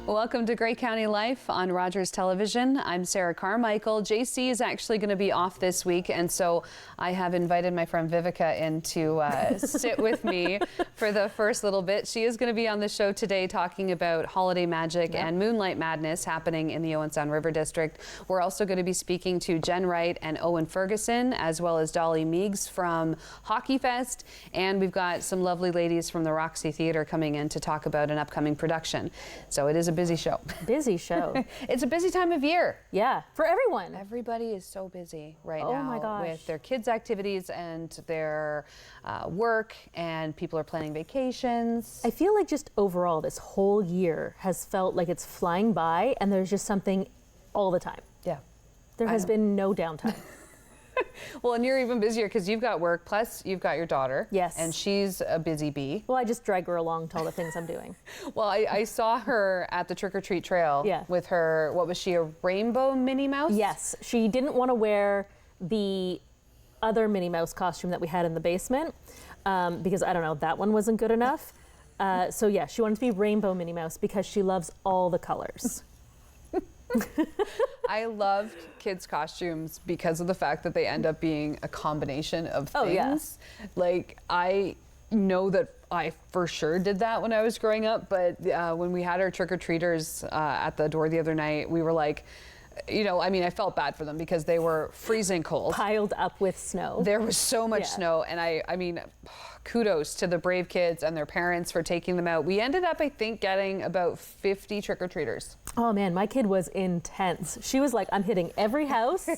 Welcome to Grey County Life on Rogers Television. I'm Sarah Carmichael. JC is actually going to be off this week, and so I have invited my friend Vivica in to sit with me for the first little bit. She is going to be on the show today talking about holiday magic and moonlight madness happening in the Owen Sound River District. We're also going to be speaking to Jen Wright and Owen Ferguson, as well as Dolly Meigs from Hockey Fest, and we've got some lovely ladies from the Roxy Theatre coming in to talk about an upcoming production. So it is a busy show. Busy show. It's a busy time of year. Yeah, for everyone. Everybody is so busy right now. Oh my gosh. With their kids' activities and their work, and people are planning vacations. I feel like just overall this whole year has felt like it's flying by and there's just something all the time. Yeah. There has been no downtime. Well, and you're even busier because you've got work, plus you've got your daughter. Yes. And she's a busy bee. Well, I just drag her along to all the things I'm doing. Well, I saw her at the trick-or-treat trail with her, what was she, a rainbow Minnie Mouse? Yes. She didn't want to wear the other Minnie Mouse costume that we had in the basement because, I don't know, that one wasn't good enough. So yeah, she wanted to be rainbow Minnie Mouse because she loves all the colors. I loved kids' costumes because of the fact that they end up being a combination of things. Like, I know that I for sure did that when I was growing up, but when we had our trick-or-treaters at the door the other night, we were like, you know, I mean, I felt bad for them because they were freezing cold. Piled up with snow. There was so much snow, and I mean, kudos to the brave kids and their parents for taking them out. We ended up, I think, getting about 50 trick-or-treaters. Oh man, my kid was intense. She was like, I'm hitting every house.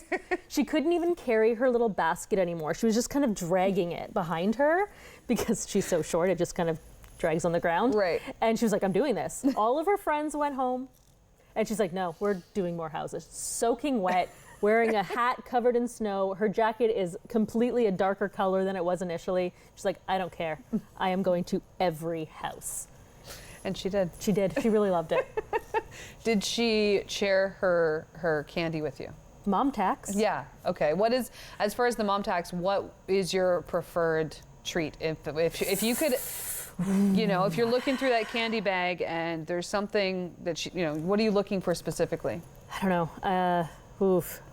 She couldn't even carry her little basket anymore. She was just kind of dragging it behind her because she's so short, it just kind of drags on the ground. Right. And she was like, I'm doing this. All of her friends went home. And she's like, no, we're doing more houses. Soaking wet, wearing a hat covered in snow. Her jacket is completely a darker color than it was initially. She's like, I don't care. I am going to every house. And she did. She did. She really loved it. Did she share her candy with you? Mom tax. Yeah. Okay. What is, as far as the mom tax, what is your preferred treat? If you could, you know, if you're looking through that candy bag and there's something that she, you know, what are you looking for specifically? I don't know.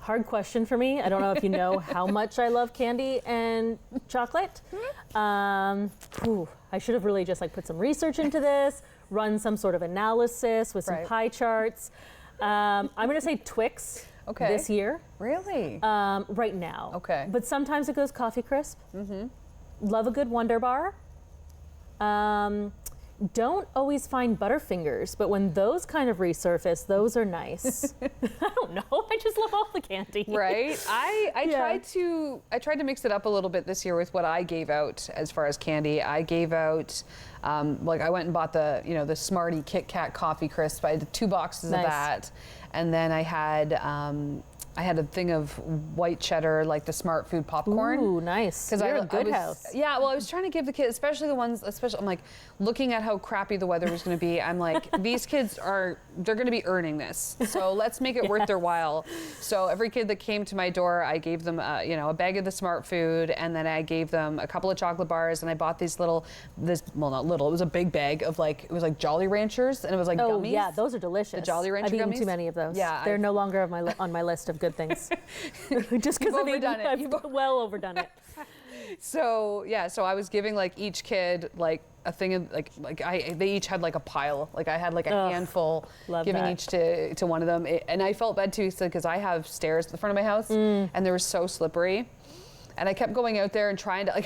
Hard question for me. I don't know if you know how much I love candy and chocolate. I should have really just like put some research into this, run some sort of analysis with some pie charts. I'm going to say Twix this year. Really? Right now. Okay. But sometimes it goes Coffee Crisp. Mm-hmm. Love a good Wonder Bar. Don't always find Butterfingers, but when those kind of resurface, those are nice. I don't know. I just love all the candy. Right. I tried to mix it up a little bit this year with what I gave out as far as candy. I gave out like I went and bought the Smartie Kit Kat Coffee Crisp. I had 2 boxes of that, and then I had a thing of white cheddar, like the Smart Food popcorn. Ooh, nice. Because You're a good house. Yeah, well, I was trying to give the kids, especially the ones, I'm like, looking at how crappy the weather was going to be, I'm like, these kids they're going to be earning this. So let's make it worth their while. So every kid that came to my door, I gave them, a bag of the Smart Food, and then I gave them a couple of chocolate bars, and I bought these not little, it was a big bag of it was like Jolly Ranchers, and it was like gummies. Oh, yeah, those are delicious. The Jolly Rancher gummies. I've eaten gummies? too many of those. Yeah. They're no longer on my list of good things. Just because I've well overdone it. So I was giving like each kid like a thing of they each had like a pile. Like I had like a handful giving each to one of them. And I felt bad too because I have stairs at the front of my house and they were so slippery. And I kept going out there and trying to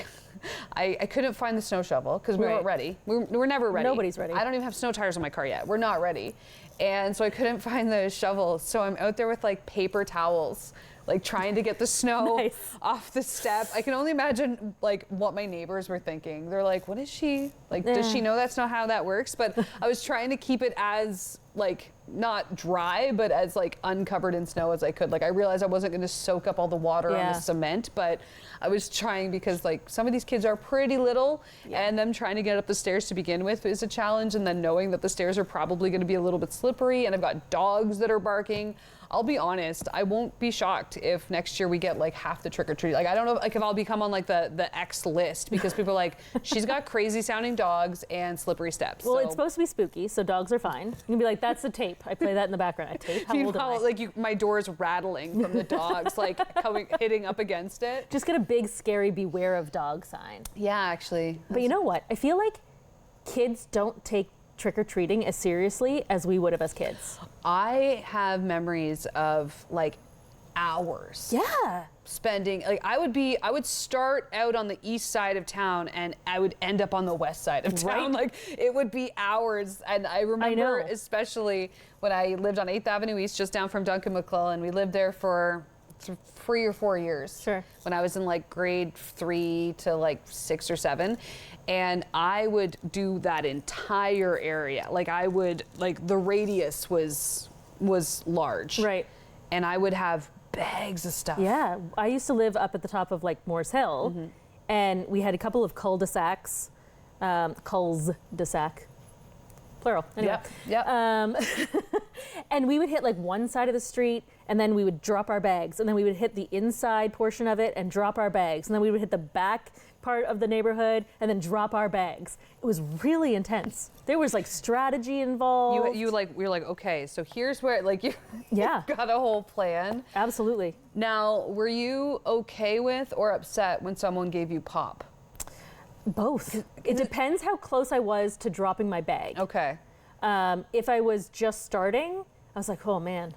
I couldn't find the snow shovel because we weren't ready. We're never ready. Nobody's ready. I don't even have snow tires on my car yet. We're not ready. And so I couldn't find the shovel. So I'm out there with like paper towels, like trying to get the snow off the step. I can only imagine like what my neighbors were thinking. They're like, what is she? Like, does she know that's not how that works? But I was trying to keep it as like not dry, but as like uncovered in snow as I could. Like I realized I wasn't going to soak up all the water on the cement, but I was trying because like some of these kids are pretty little and them trying to get up the stairs to begin with is a challenge. And then knowing that the stairs are probably going to be a little bit slippery and I've got dogs that are barking. I'll be honest, I won't be shocked if next year we get like half the trick-or-treat. Like I don't know like if I'll become on like the X list because people are like, she's got crazy sounding dogs and slippery steps. Well, it's supposed to be spooky, so dogs are fine. You can be like, that's the tape. I play that in the background. I tape. How You old am know, I? like my door's rattling from the dogs, like hitting up against it. Just get a big, scary beware of dog sign. Yeah, actually. But you know what? I feel like kids don't take trick-or-treating as seriously as we would have as kids. I have memories of like hours. Yeah. Spending, like I would start out on the east side of town and I would end up on the west side of town. Right. Like it would be hours. And I remember especially when I lived on 8th Avenue East, just down from Duncan McClellan. We lived there for 3 or 4 years. Sure. When I was in like grade 3 to like 6 or 7. And I would do that entire area. Like I would, like the radius was large. Right. And I would have bags of stuff. Yeah. I used to live up at the top of like Moores Hill, and we had a couple of cul-de-sacs, cul-de-sac, plural. Anyway. Yep. And we would hit like one side of the street, and then we would drop our bags, and then we would hit the inside portion of it and drop our bags, and then we would hit the back part of the neighborhood and then drop our bags. It was really intense. There was like strategy involved. We were like, okay, so here's where like you got a whole plan. Absolutely. Now, were you okay with or upset when someone gave you pop? Both. It depends how close I was to dropping my bag. Okay. If I was just starting, I was like, oh man.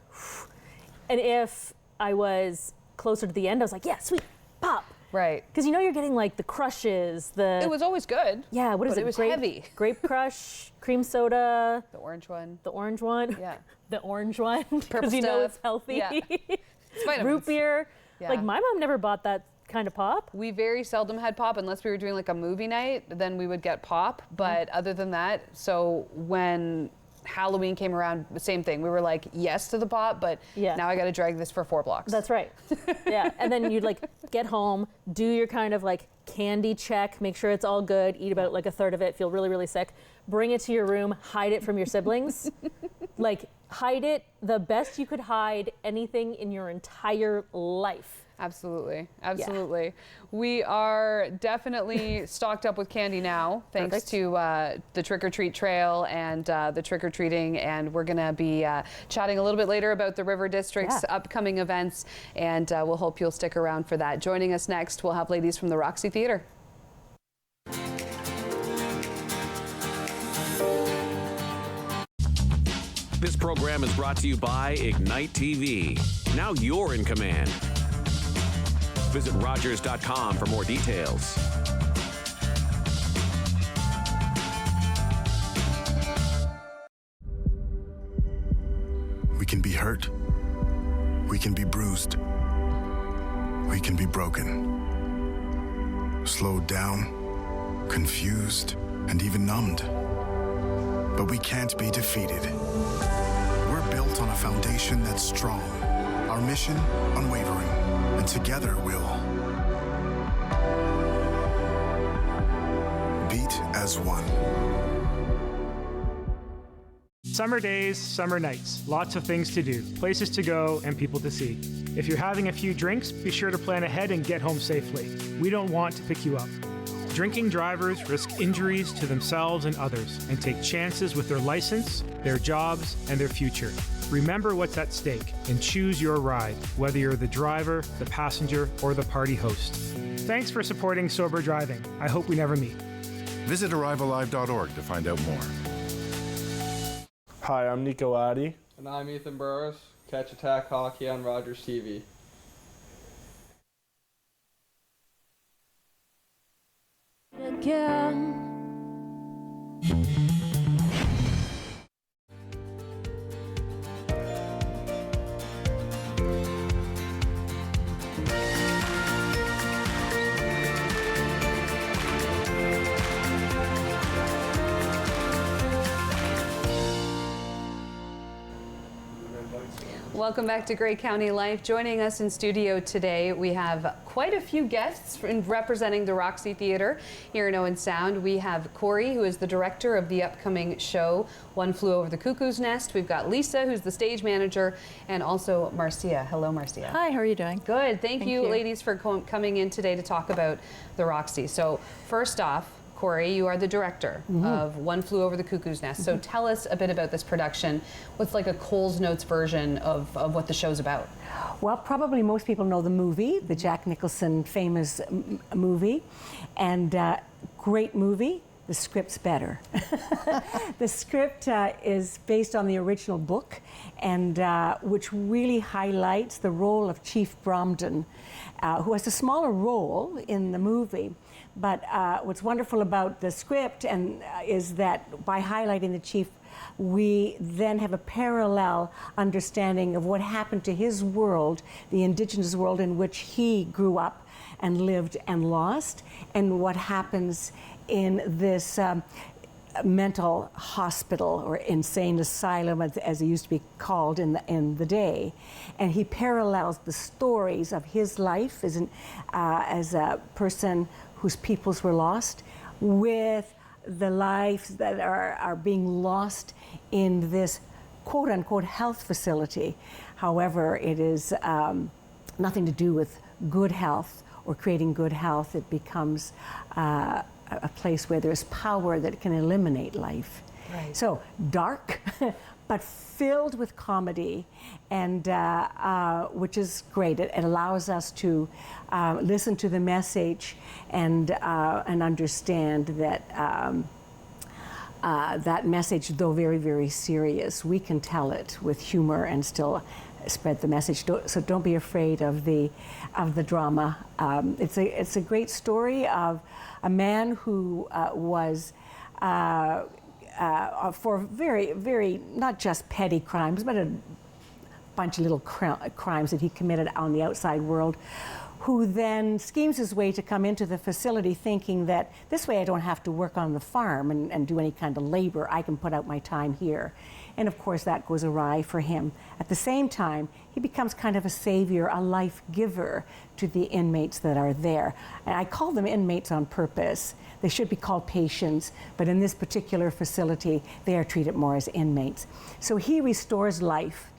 And if I was closer to the end, I was like, yeah, sweet, pop. Right. Because you know you're getting like the crushes, It was always good. Yeah, what is but it? It was heavy. Grape crush, cream soda. The orange one. The orange one. Yeah. The orange one. Purple Because you know stuff. it's healthy. Yeah. It's vitamins. Root beer. Yeah. Like my mom never bought that kind of pop. We very seldom had pop unless we were doing like a movie night, then we would get pop. But other than that, so when Halloween came around, same thing. We were like, yes to the pop, but now I got to drag this for 4 blocks. That's right. Yeah. And then you'd like get home, do your kind of like candy check, make sure it's all good, eat about like a third of it, feel really, really sick, bring it to your room, hide it from your siblings. Like hide it the best you could hide anything in your entire life. Absolutely. Yeah. We are definitely stocked up with candy now, thanks to the trick-or-treat trail and the trick-or-treating, and we're going to be chatting a little bit later about the River District's upcoming events, and we'll hope you'll stick around for that. Joining us next, we'll have ladies from the Roxy Theatre. This program is brought to you by Ignite TV. Now you're in command. Visit Rogers.com for more details. We can be hurt. We can be bruised. We can be broken. Slowed down, confused, and even numbed. But we can't be defeated. We're built on a foundation that's strong. Our mission, unwavering. And together we'll beat as one. Summer days, summer nights, lots of things to do, places to go, and people to see. If you're having a few drinks, be sure to plan ahead and get home safely. We don't want to pick you up. Drinking drivers risk injuries to themselves and others and take chances with their license, their jobs, and their future. Remember what's at stake and choose your ride, whether you're the driver, the passenger, or the party host. Thanks for supporting Sober Driving. I hope we never meet. Visit arrivallive.org to find out more. Hi, I'm Nico Addy. And I'm Ethan Burrows. Catch Attack Hockey on Rogers TV. Again. Welcome back to Grey County Life. Joining us in studio today, we have quite a few guests representing the Roxy Theatre here in Owen Sound. We have Corey, who is the director of the upcoming show, One Flew Over the Cuckoo's Nest. We've got Lisa, who's the stage manager, and also Marcia. Hello, Marcia. Hi, how are you doing? Good. Thank you, ladies, for coming in today to talk about the Roxy. So first off, Corey, you are the director of One Flew Over the Cuckoo's Nest. So tell us a bit about this production. What's like a Coles Notes version of what the show's about? Well, probably most people know the movie, the Jack Nicholson famous movie, and great movie. The script's better. The script is based on the original book, and which really highlights the role of Chief Bromden, who has a smaller role in the movie. But what's wonderful about the script is that by highlighting the chief, we then have a parallel understanding of what happened to his world, the indigenous world in which he grew up and lived and lost, and what happens in this mental hospital or insane asylum, as it used to be called in the day. And he parallels the stories of his life as a person whose peoples were lost with the lives that are being lost in this quote-unquote health facility. However, it is nothing to do with good health or creating good health. It becomes a place where there's power that can eliminate life. Right. So dark, but filled with comedy, and which is great. It allows us to listen to the message and understand that that message, though very, very serious, we can tell it with humor and still spread the message. So don't be afraid of the drama. It's a great story of a man who was for very, very, not just petty crimes, but a bunch of little crimes that he committed on the outside world, who then schemes his way to come into the facility thinking that this way I don't have to work on the farm and do any kind of labor. I can put out my time here. And of course that goes awry for him. At the same time, he becomes kind of a savior, a life giver to the inmates that are there. And I call them inmates on purpose. They should be called patients, but in this particular facility, they are treated more as inmates. So he restores life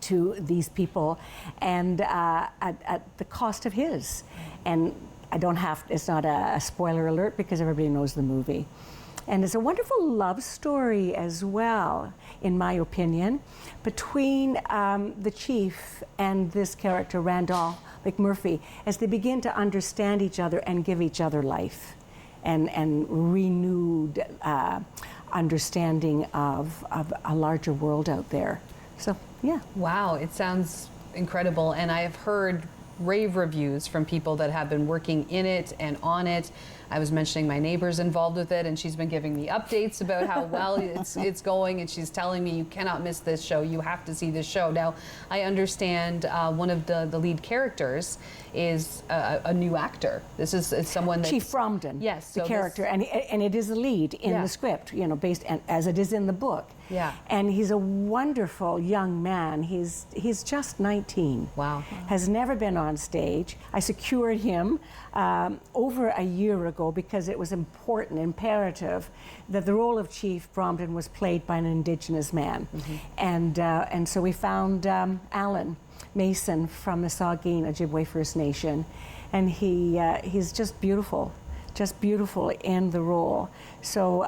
to these people, and at the cost of his. And it's not a spoiler alert because everybody knows the movie. And it's a wonderful love story as well, in my opinion, between the chief and this character, Randolph McMurphy, as they begin to understand each other and give each other life and renewed understanding of a larger world out there. So, yeah. Wow, it sounds incredible. And I have heard rave reviews from people that have been working in it and on it. I was mentioning my neighbor's involved with it, and she's been giving me updates about how well it's going, and she's telling me, you cannot miss this show, you have to see this show. Now, I understand one of the lead characters is a new actor. This is someone that Chief Bromden, yes, the character, and it is a lead in the script, based as it is in the book. Yeah. And he's a wonderful young man. He's just 19. Wow. Has never been on stage. I secured him over a year ago because it was imperative that the role of Chief Bromden was played by an Indigenous man. And so we found Alan Mason from the Saugeen Ojibwe First Nation, and he's just beautiful in the role. So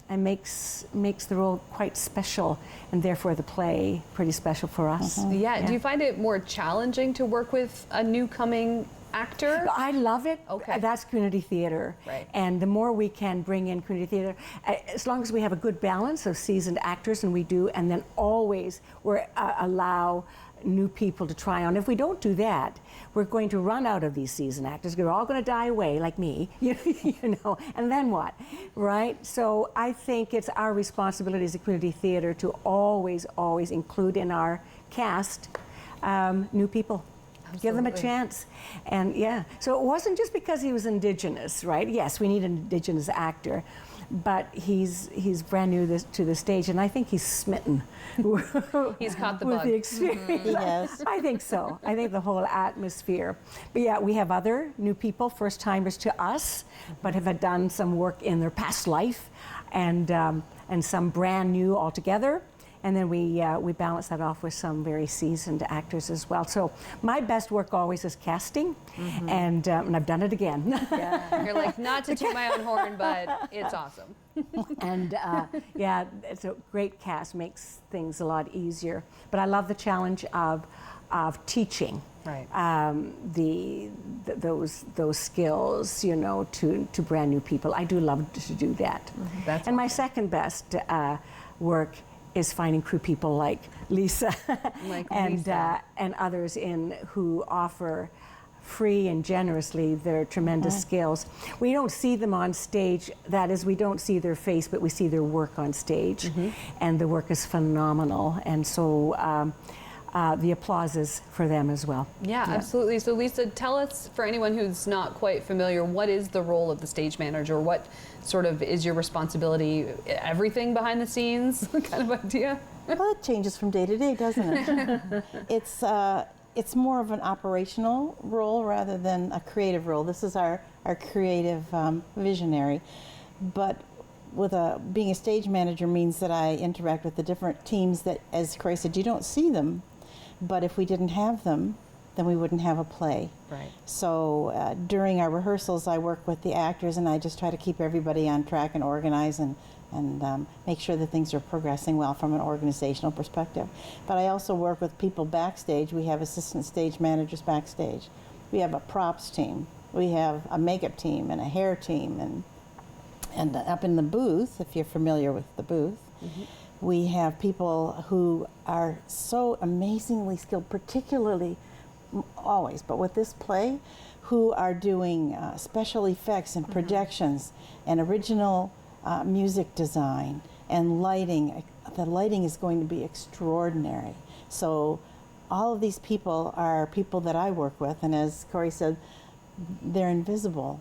it makes the role quite special, and therefore the play pretty special for us. Yeah. Do you find it more challenging to work with a new coming actor? I love it. Okay. That's community theater. Right. And the more we can bring in community theater, as long as we have a good balance of seasoned actors, and we do, and then always allow new people to try on. If we don't do that, we're going to run out of these seasoned actors. They're all going to die away, like me, and then what, right? So I think it's our responsibility as a community theater to always, always include in our cast new people. Absolutely. Give them a chance. And yeah, so it wasn't just because he was Indigenous, right? Yes, we need an Indigenous actor, but he's brand new to the stage, and I think he's smitten. He's caught the with bug. the experience. Yes. I think so. I think the whole atmosphere. But yeah, we have other new people, first timers to us, but have done some work in their past life, and some brand new altogether. And then we balance that off with some very seasoned actors as well. So my best work always is casting, and I've done it again. Yeah. You're like, not to toot my own horn, but it's awesome. And yeah, it's a great cast, makes things a lot easier. But I love the challenge of teaching. Right. Those skills, you know, to brand new people. I do love to do that. That's and my second best work is finding crew people like Lisa, and others who offer free and generously their tremendous skills. We don't see them on stage. That is, we don't see their face, but we see their work on stage, and the work is phenomenal. And so. The applause is for them as well. Yeah, absolutely. So Lisa, tell us, for anyone who's not quite familiar, what is the role of the stage manager? What sort of is your responsibility? Everything behind the scenes kind of idea? Well, it changes from day to day, doesn't it? It's more of an operational role rather than a creative role. This is our creative visionary. But being a stage manager means that I interact with the different teams that, as Corey said, you don't see them. But if we didn't have them, then we wouldn't have a play. Right. So during our rehearsals, I work with the actors, and I just try to keep everybody on track and organize and make sure that things are progressing well from an organizational perspective. But I also work with people backstage. We have assistant stage managers backstage. We have a props team. We have a makeup team and a hair team. And up in the booth, if you're familiar with the booth, we have people who are so amazingly skilled, particularly always, but with this play, who are doing special effects and projections and original music design and lighting. The lighting is going to be extraordinary. So all of these people are people that I work with, and as Corey said, they're invisible,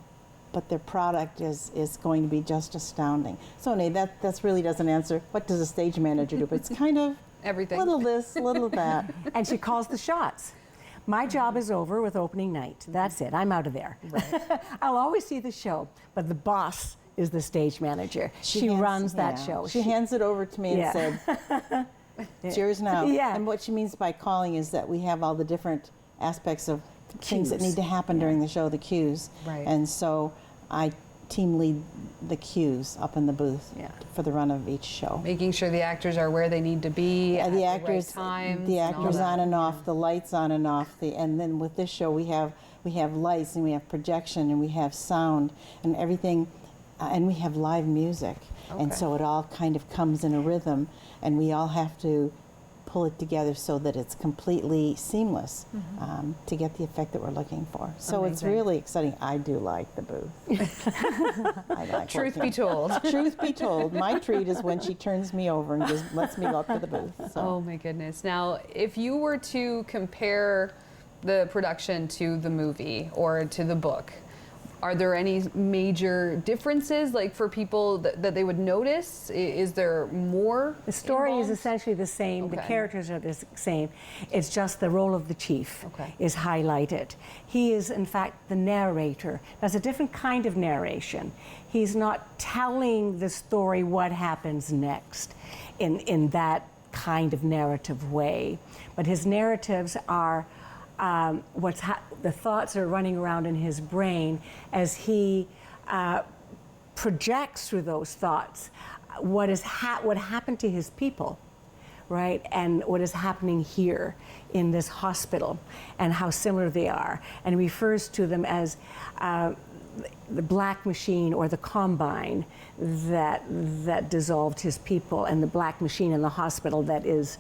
but their product is going to be just astounding. So Nate, that really doesn't answer what does a stage manager do, but it's kind of everything. Little this, little that. And she calls the shots. My job is over with opening night. That's it. I'm out of there. Right. I'll always see the show, but the boss is the stage manager. She runs that show. She hands it over to me and said, it's yours now. Yeah. And what she means by calling is that we have all the different aspects of things that need to happen during the show, the cues. Right. And so I team lead the cues up in the booth for the run of each show. Making sure the actors are where they need to be at the right times. The actors on and off, the lights on and off, and then with this show we have lights and we have projection and we have sound and everything, and we have live music. Okay. And so it all kind of comes in a rhythm, and we all have to pull it together so that it's completely seamless to get the effect that we're looking for. So it's really exciting. I do like the booth. I like Truth be told. Truth be told, my treat is when she turns me over and just lets me go up to the booth. So. Oh my goodness. Now, if you were to compare the production to the movie or to the book, are there any major differences, like for people that they would notice? Is there more? The story involved? is essentially the same. Okay. The characters are the same. It's just the role of the chief is highlighted. He is, in fact, the narrator. That's a different kind of narration. He's not telling the story what happens next in that kind of narrative way, but his narratives are the thoughts are running around in his brain as he projects through those thoughts what happened to his people, right? And what is happening here in this hospital and how similar they are. And he refers to them as the black machine or the combine that dissolved his people, and the black machine in the hospital that is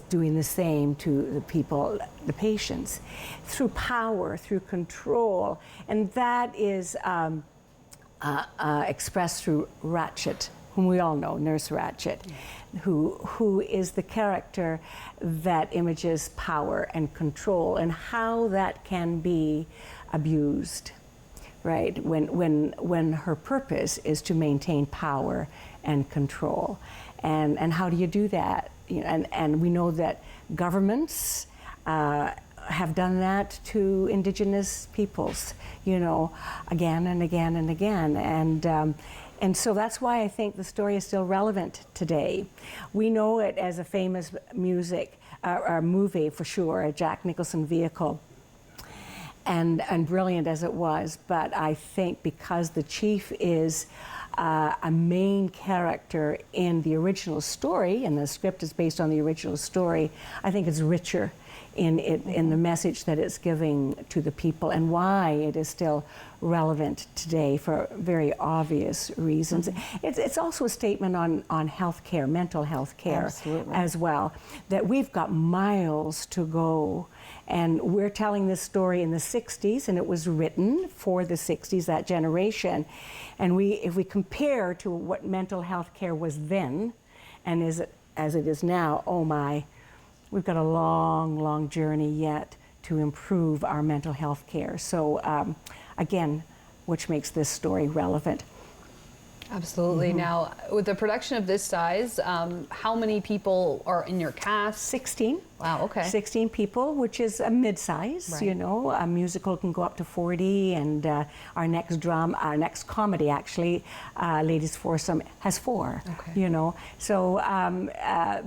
doing the same to the people, the patients, through power, through control. And that is expressed through Ratchet, whom we all know, Nurse Ratchet, who is the character that images power and control and how that can be abused, right? When her purpose is to maintain power and control. And how do you do that? You know, and we know that governments have done that to indigenous peoples, you know, again and again and again. And And so that's why I think the story is still relevant today. We know it as a famous movie for sure, a Jack Nicholson vehicle, and brilliant as it was. But I think because the chief is a main character in the original story, and the script is based on the original story, I think it's richer in the message that it's giving to the people, and why it is still relevant today for very obvious reasons. It's also a statement on health care, mental health care as well, that we've got miles to go. And we're telling this story in the 60s, and it was written for the 60s, that generation. And if we compare to what mental health care was then, and as it is now, oh my, we've got a long, long journey yet to improve our mental health care. So again, which makes this story relevant. Absolutely. Now, with a production of this size, how many people are in your cast? 16. Wow, okay. 16 people, which is a mid-size, Right. you know. A musical can go up to 40, and our next comedy, actually, Ladies Foursome, has 4, Okay. you know. So,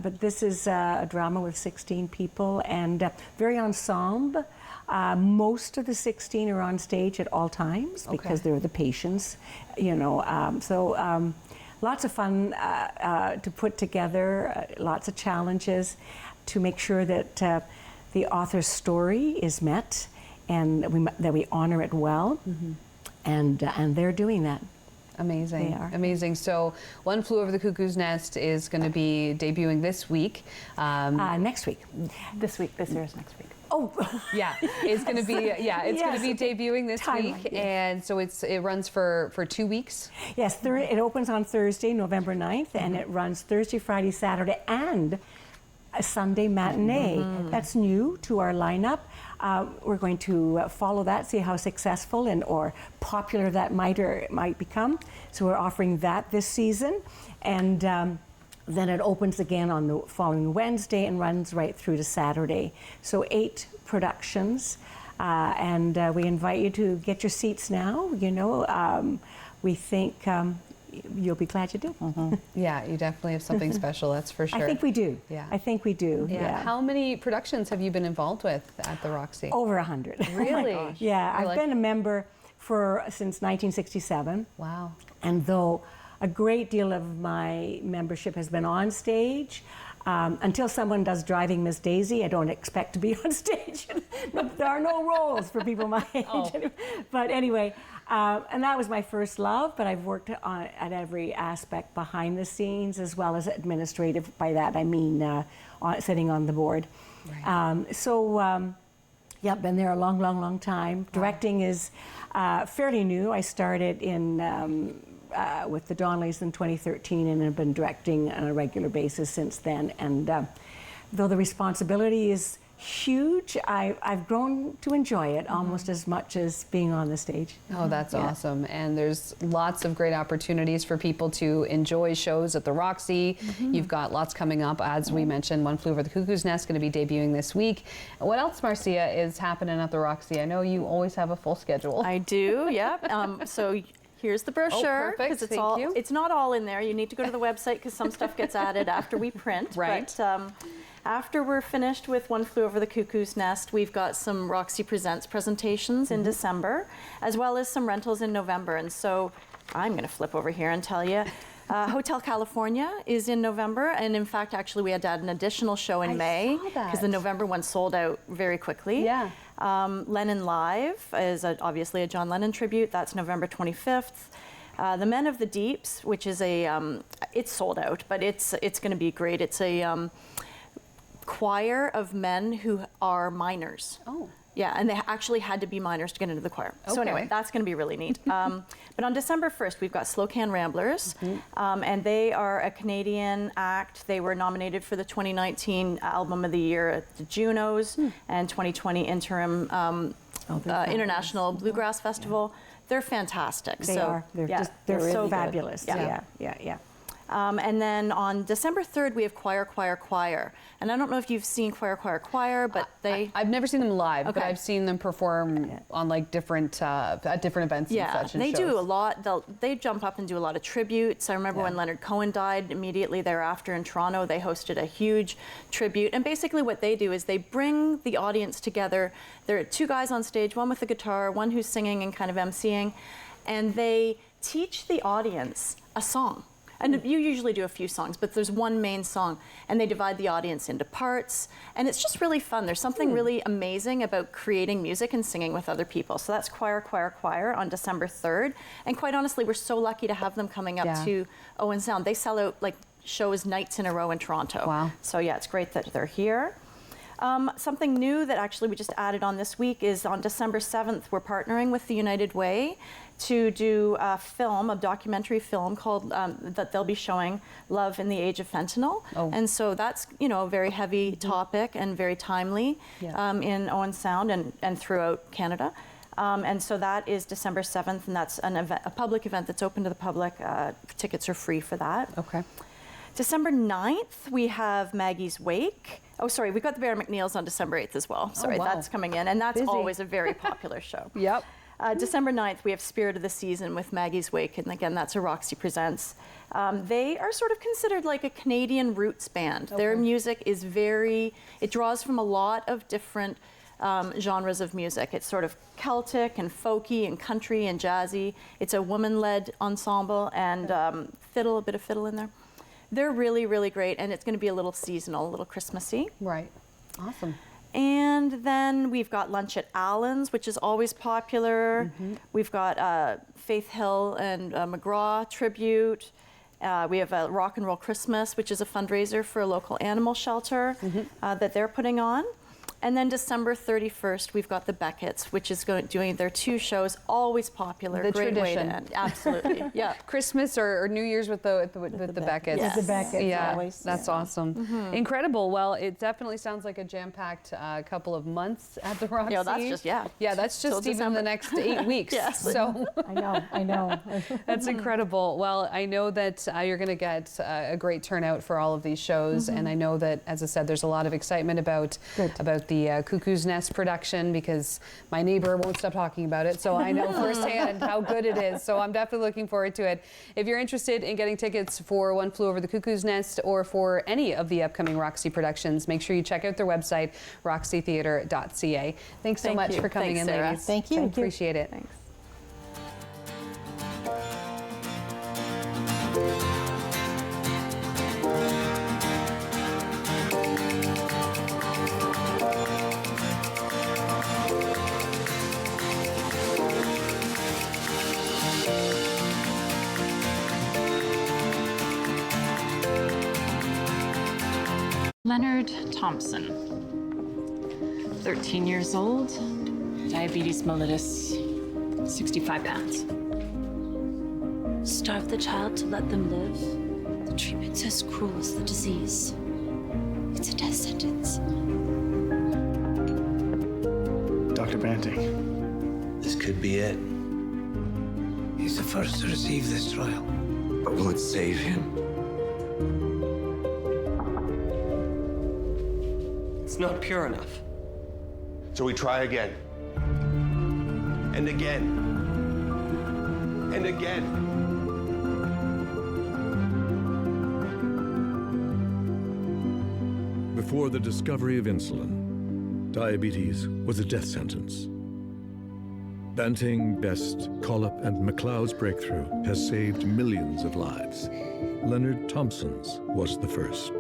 but this is a drama with 16 people, and very ensemble. Most of the 16 are on stage at all times because they're the patients, you know. Lots of fun to put together, lots of challenges to make sure that the author's story is met and that we honor it well. And they're doing that. Amazing. They are. Amazing. So One Flew Over the Cuckoo's Nest is going to be debuting this week. Next week. This airs next week. Oh, yeah, it's going to be going to be debuting this Timely, week, yes. and so it runs for 2 weeks. yes, it opens on Thursday, November 9th, and it runs Thursday, Friday, Saturday, and a Sunday matinee. That's new to our lineup. We're going to follow that, see how successful or popular that might become. So we're offering that this season, and then it opens again on the following Wednesday and runs right through to Saturday. So 8 productions, and we invite you to get your seats now. You know, we think you'll be glad you do. Yeah, you definitely have something special, that's for sure. I think we do. Yeah. I think we do. Yeah. How many productions have you been involved with at the Roxy? Over 100. Really? Yeah, You're I've been a member since 1967. Wow. And though a great deal of my membership has been on stage, until someone does Driving Miss Daisy, I don't expect to be on stage. There are no roles for people my age. But anyway, and that was my first love, but I've worked at every aspect behind the scenes as well as administrative. By that I mean sitting on the board. Right. Yeah, been there a long, long, long time. Directing is fairly new. I started with the Donnellys in 2013 and have been directing on a regular basis since then. And though the responsibility is huge, I've grown to enjoy it almost as much as being on the stage. Oh, that's awesome. And there's lots of great opportunities for people to enjoy shows at the Roxy. You've got lots coming up. As we mentioned, One Flew Over the Cuckoo's Nest going to be debuting this week. What else, Marcia, is happening at the Roxy? I know you always have a full schedule. I do, yeah. So here's the brochure. Perfect. It's it's not all in there. You need to go to the website because some stuff gets added after we print. Right. But after we're finished with One Flew Over the Cuckoo's Nest, we've got some Roxy Presents presentations in December, as well as some rentals in November. And so I'm going to flip over here and tell you. Hotel California is in November, and in fact, actually, we had to add an additional show in May because the November one sold out very quickly. Yeah. Lennon Live is obviously a John Lennon tribute. That's November 25th. The Men of the Deeps, which is it's sold out, but it's going to be great. It's a choir of men who are minors. Oh. Yeah, and they actually had to be minors to get into the choir. So anyway, that's going to be really neat. But on December 1st, we've got Slow Can Ramblers, and they are a Canadian act. They were nominated for the 2019 Album of the Year at the Junos and 2020 Interim International Bluegrass Festival. They're fantastic. They are. They're so good. fabulous. Yeah. Yeah. And then on December 3rd, we have Choir, Choir, Choir. And I don't know if you've seen Choir, Choir, Choir, but I've never seen them live, but Okay. I've seen them perform on like different at different events and such. And they shows. do a lot. They jump up and do a lot of tributes. I remember when Leonard Cohen died, immediately thereafter in Toronto, they hosted a huge tribute. And basically what they do is they bring the audience together. There are two guys on stage, one with a guitar, one who's singing and kind of emceeing, and they teach the audience a song. And you usually do a few songs, but there's one main song, and they divide the audience into parts, and it's just really fun. There's something really amazing about creating music and singing with other people. So that's Choir, Choir, Choir on December 3rd. And quite honestly, we're so lucky to have them coming up to Owen Sound. They sell out like shows nights in a row in Toronto. Wow. So yeah, it's great that they're here. Something new that actually we just added on this week is on December 7th, we're partnering with the United Way to do a film, a documentary film called, that they'll be showing, Love in the Age of Fentanyl. And so that's, a very heavy topic and very timely in Owen Sound and throughout Canada. And so that is December 7th, and that's an event, a public event that's open to the public. Tickets are free for that. Okay. December 9th, we have Maggie's Wake. Oh, sorry, we've got the Bear McNeil's on December 8th as well. Sorry, that's coming in, and that's always a very popular show. Yep. December 9th, we have Spirit of the Season with Maggie's Wake, and again, that's a Roxy Presents. They are sort of considered like a Canadian roots band. Their music is it draws from a lot of different genres of music. It's sort of Celtic and folky and country and jazzy. It's a woman-led ensemble and a bit of fiddle in there. They're really, really great, and it's going to be a little seasonal, a little Christmassy. Right. Awesome. And then we've got Lunch at Allen's, which is always popular. We've got Faith Hill and McGraw tribute. We have a Rock and Roll Christmas, which is a fundraiser for a local animal shelter that they're putting on. And then December 31st, we've got the Beckett's, which is doing their two shows, always popular. The great tradition. way to end. Absolutely, yeah. Christmas or New Year's with the Beckett's. Yes. With the Beckett's, Yeah, always. that's awesome. Incredible. Well, it definitely sounds like a jam-packed couple of months at the Roxy. Yeah, that's just, Yeah, that's just Till even December. the next 8 weeks. Yes. So I know. that's incredible. Well, I know that you're going to get a great turnout for all of these shows, and I know that, as I said, there's a lot of excitement about the Cuckoos Nest production, because my neighbor won't stop talking about it, so I know firsthand how good it is. So I'm definitely looking forward to it. If you're interested in getting tickets for One Flew Over the Cuckoo's Nest or for any of the upcoming Roxy productions, make sure you check out their website, roxytheatre.ca. Thanks so much for coming in, Sarah. ladies. Thank you. Appreciate it. Thanks. Leonard Thompson, 13 years old, diabetes mellitus, 65 pounds. Starve the child to let them live? The treatment's as cruel as the disease. It's a death sentence. Dr. Banting. This could be it. He's the first to receive this trial. But will it save him? It's not pure enough. So we try again. And again. And again. Before the discovery of insulin, diabetes was a death sentence. Banting, Best, Collop, and McLeod's breakthrough has saved millions of lives. Leonard Thompson's was the first.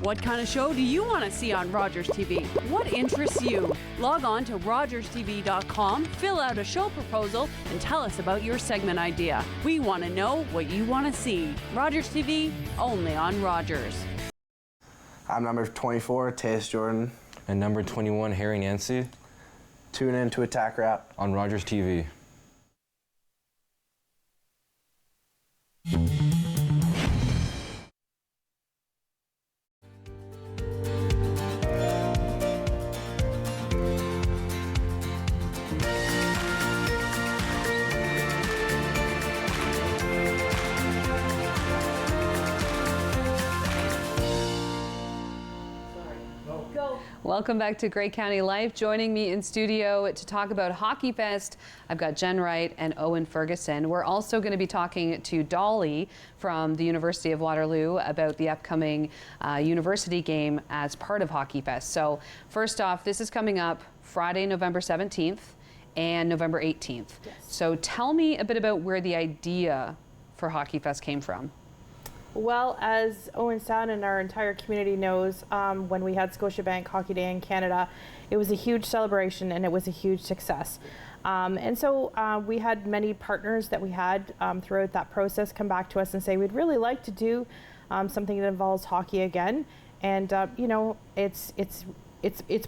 What kind of show do you want to see on Rogers TV? What interests you? Log on to rogerstv.com, fill out a show proposal, and tell us about your segment idea. We want to know what you want to see. Rogers TV, only on Rogers. I'm number 24, Tays Jordan. And number 21, Harry Nancy. Tune in to Attack Rap on Rogers TV. Welcome back to Grey County Life. Joining me in studio to talk about Hockey Fest, I've got Jen Wright and Owen Ferguson. We're also going to be talking to Dolly from the University of Waterloo about the upcoming university game as part of Hockey Fest. So first off, this is coming up Friday, November 17th and November 18th. Yes. So tell me a bit about where the idea for Hockey Fest came from. Well, as Owen Sound and our entire community knows, when we had Scotiabank Hockey Day in Canada, it was a huge celebration and it was a huge success. And so we had many partners that we had throughout that process come back to us and say, we'd really like to do something that involves hockey again. And, you know, it's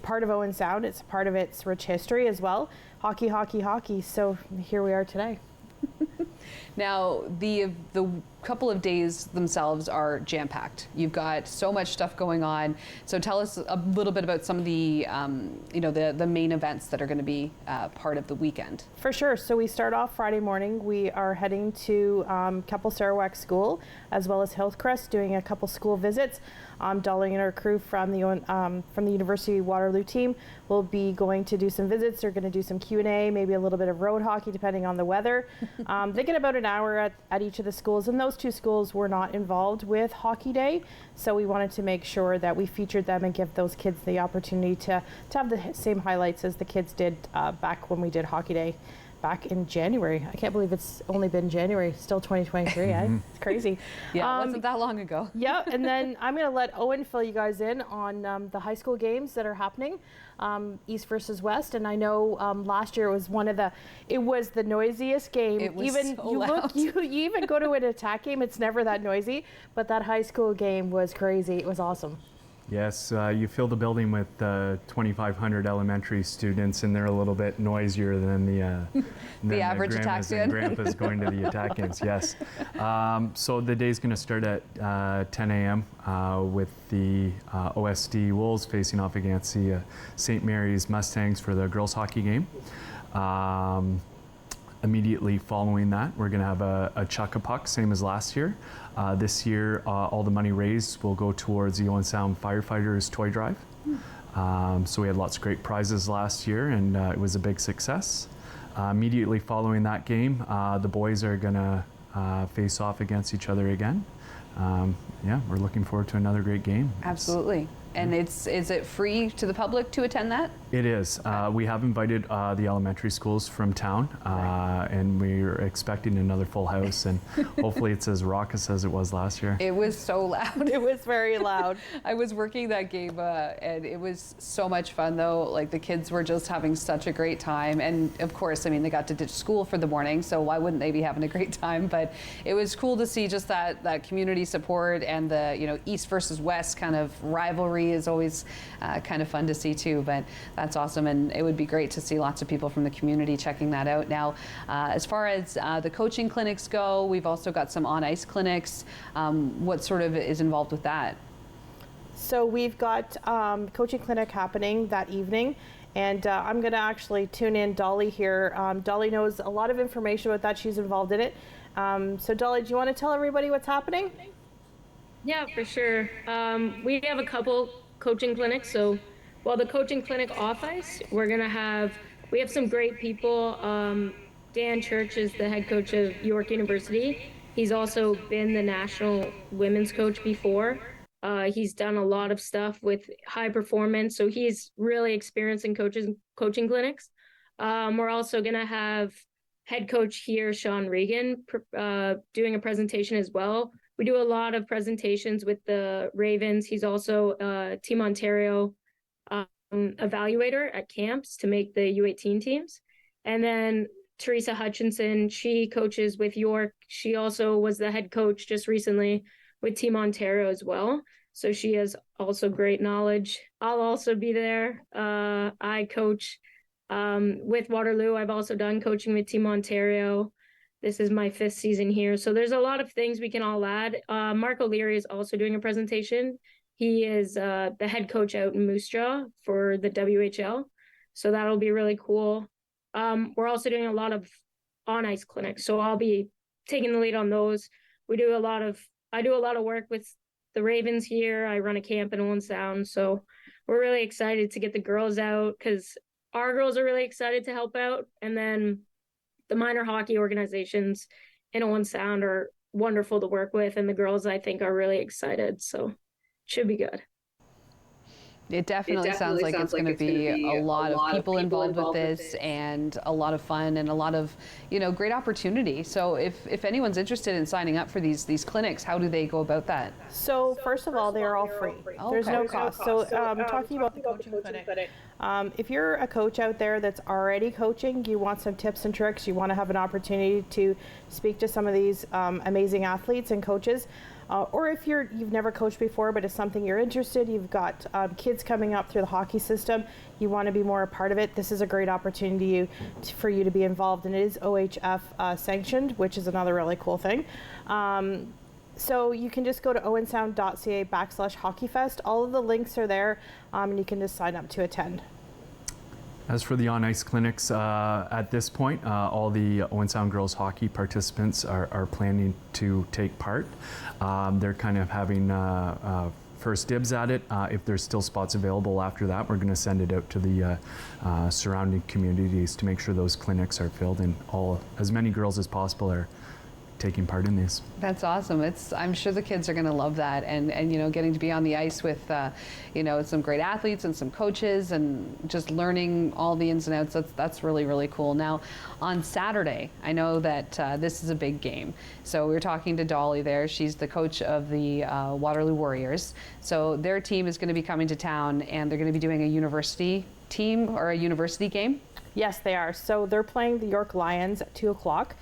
part of Owen Sound. It's part of its rich history as well. Hockey, hockey, hockey. So here we are today. Now, the couple of days themselves are jam-packed. You've got so much stuff going on. So tell us a little bit about some of the, the main events that are going to be part of the weekend. For sure. So we start off Friday morning. We are heading to Keppel Sarawak School as well as Hillcrest, doing a couple school visits. Dolly and her crew from the University of Waterloo team will be going to do some visits. They're going to do some Q&A, maybe a little bit of road hockey depending on the weather. They get about an hour at each of the schools, and those two schools were not involved with Hockey Day, so we wanted to make sure that we featured them and give those kids the opportunity to have the same highlights as the kids did back when we did Hockey Day back in January. I can't believe it's only been January, still 2023, eh? It's crazy. Yeah, it wasn't that long ago. Yeah, and then I'm going to let Owen fill you guys in on the high school games that are happening, East versus West. And I know last year it was the noisiest game. It was even so loud. You even go to an attack game, it's never that noisy, but that high school game was crazy. It was awesome. Yes, you fill the building with 2,500 elementary students, and they're a little bit noisier than the average attack and grandpas going to the attack games. Yes. So the day's going to start at 10 a.m. With the OSD Wolves facing off against the St. Mary's Mustangs for the girls hockey game. Immediately following that, we're going to have a chuck-a-puck, same as last year. This year, all the money raised will go towards the Owen Sound Firefighters Toy Drive. So we had lots of great prizes last year, and it was a big success. Immediately following that game, the boys are going to face off against each other again. Yeah, we're looking forward to another great game. Absolutely. And is it free to the public to attend that? It is. We have invited the elementary schools from town, and we're expecting another full house, and hopefully it's as raucous as it was last year. It was so loud. It was very loud. I was working that game, and it was so much fun, though. Like, the kids were just having such a great time. And, of course, I mean, they got to ditch school for the morning, so why wouldn't they be having a great time? But it was cool to see just that community support, and the, East versus West kind of rivalry is always kind of fun to see too, but that's awesome, and it would be great to see lots of people from the community checking that out. Now, as far as the coaching clinics go, we've also got some on-ice clinics. What sort of is involved with that? So we've got coaching clinic happening that evening, and I'm going to actually tune in Dolly here. Dolly knows a lot of information about that. She's involved in it. So Dolly, do you want to tell everybody what's happening? Yeah, for sure. We have a couple coaching clinics. So while the coaching clinic off ice, we have some great people. Dan Church is the head coach of York University. He's also been the national women's coach before. He's done a lot of stuff with high performance. So he's really experienced in coaching clinics. We're also going to have head coach here, Sean Regan, doing a presentation as well. We do a lot of presentations with the Ravens. He's also Team Ontario evaluator at camps to make the U18 teams. And then Teresa Hutchinson, she coaches with York. She also was the head coach just recently with Team Ontario as well. So she has also great knowledge. I'll also be there. I coach with Waterloo. I've also done coaching with Team Ontario. This is my 5th season here. So there's a lot of things we can all add. Mark O'Leary is also doing a presentation. He is the head coach out in Moose Jaw for the WHL. So that'll be really cool. We're also doing a lot of on-ice clinics. So I'll be taking the lead on those. I do a lot of work with the Ravens here. I run a camp in Owen Sound. So we're really excited to get the girls out because our girls are really excited to help out. And then the minor hockey organizations in Owen Sound are wonderful to work with. And the girls, I think, are really excited. So it should be good. It definitely sounds like it's going to be a lot of people involved with this and a lot of fun and a lot of, great opportunity. So if anyone's interested in signing up for these clinics, how do they go about that? So first of all, they are all free. There's no cost. So talking about the coaching clinic, if you're a coach out there that's already coaching, you want some tips and tricks, you want to have an opportunity to speak to some of these amazing athletes and coaches, or if you've never coached before but it's something you're interested, you've got kids coming up through the hockey system, you want to be more a part of it, this is a great opportunity for you to be involved, and it is OHF sanctioned, which is another really cool thing. So you can just go to owensound.ca/hockeyfest. All of the links are there, and you can just sign up to attend. As for the on-ice clinics, at this point, all the Owen Sound girls hockey participants are planning to take part. They're kind of having first dibs at it. If there's still spots available after that, we're going to send it out to the surrounding communities to make sure those clinics are filled and as many girls as possible are taking part in these. That's awesome. I'm sure the kids are going to love that, and getting to be on the ice with some great athletes and some coaches and just learning all the ins and outs. That's really, really cool. Now on Saturday, I know that this is a big game. So we were talking to Dolly there. She's the coach of the Waterloo Warriors. So their team is going to be coming to town, and they're going to be doing a university team or a university game. Yes, they are. So they're playing the York Lions at 2 o'clock.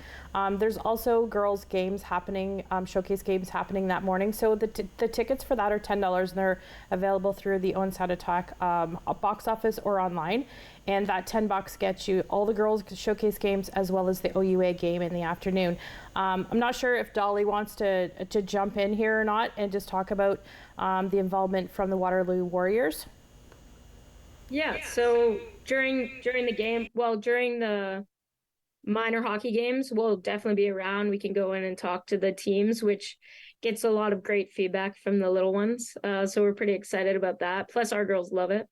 There's also girls' games happening, showcase games happening that morning. So the tickets for that are $10, and they're available through the Owen Sound Attack box office or online. And that $10 gets you all the girls' showcase games as well as the OUA game in the afternoon. I'm not sure if Dolly wants to jump in here or not and just talk about the involvement from the Waterloo Warriors. Yeah, so during the game, during the minor hockey games, we'll definitely be around. We can go in and talk to the teams, which gets a lot of great feedback from the little ones. So we're pretty excited about that. Plus our girls love it.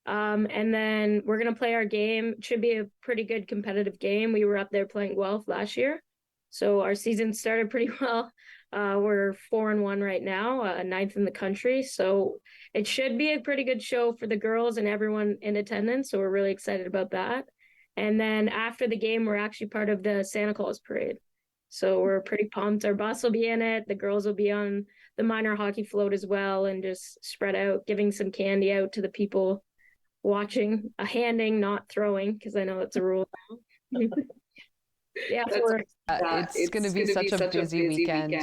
And then we're going to play our game. It should be a pretty good competitive game. We were up there playing Guelph last year. So our season started pretty well. We're 4-1 right now, 9th in the country. So it should be a pretty good show for the girls and everyone in attendance. So we're really excited about that. And then after the game, we're actually part of the Santa Claus parade. So we're pretty pumped. Our bus will be in it. The girls will be on the minor hockey float as well, and just spread out, giving some candy out to the people watching, handing, not throwing, because I know it's a rule now. Yeah, so it's going to be such a busy weekend.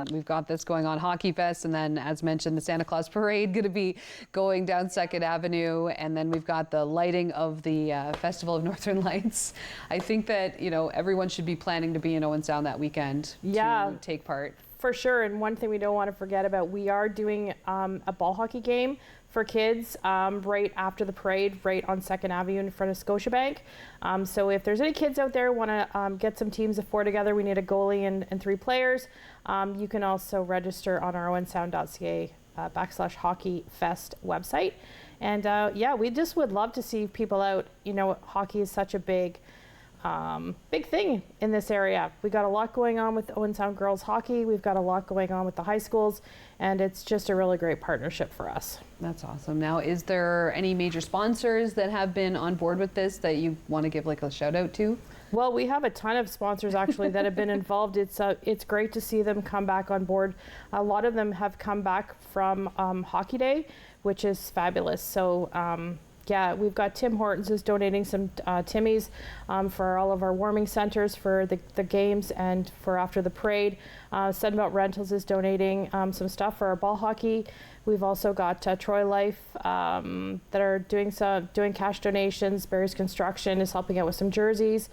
We've got this going on, Hockey Fest, and then, as mentioned, the Santa Claus Parade going to be going down 2nd Avenue, and then we've got the lighting of the Festival of Northern Lights. I think that everyone should be planning to be in Owen Sound that weekend to take part. For sure, and one thing we don't want to forget about, we are doing a ball hockey game for kids right after the parade, right on 2nd Avenue in front of Scotiabank. So if there's any kids out there who want to get some teams of 4 together, we need a goalie and 3 players. You can also register on our owensound.ca /hockeyfest website. And we just would love to see people out. Hockey is such a big thing in this area. We got a lot going on with Owen Sound girls hockey. We've got a lot going on with the high schools, and it's just a really great partnership for us. That's awesome. Now, is there any major sponsors that have been on board with this that you want to give a shout out to? Well, we have a ton of sponsors actually that have been involved. It's great to see them come back on board. A lot of them have come back from Hockey Day, which is fabulous. So we've got Tim Hortons is donating some Timmies for all of our warming centers for the games and for after the parade. Sunbelt Rentals is donating some stuff for our ball hockey. We've also got Troy Life that are doing cash donations. Barry's Construction is helping out with some jerseys.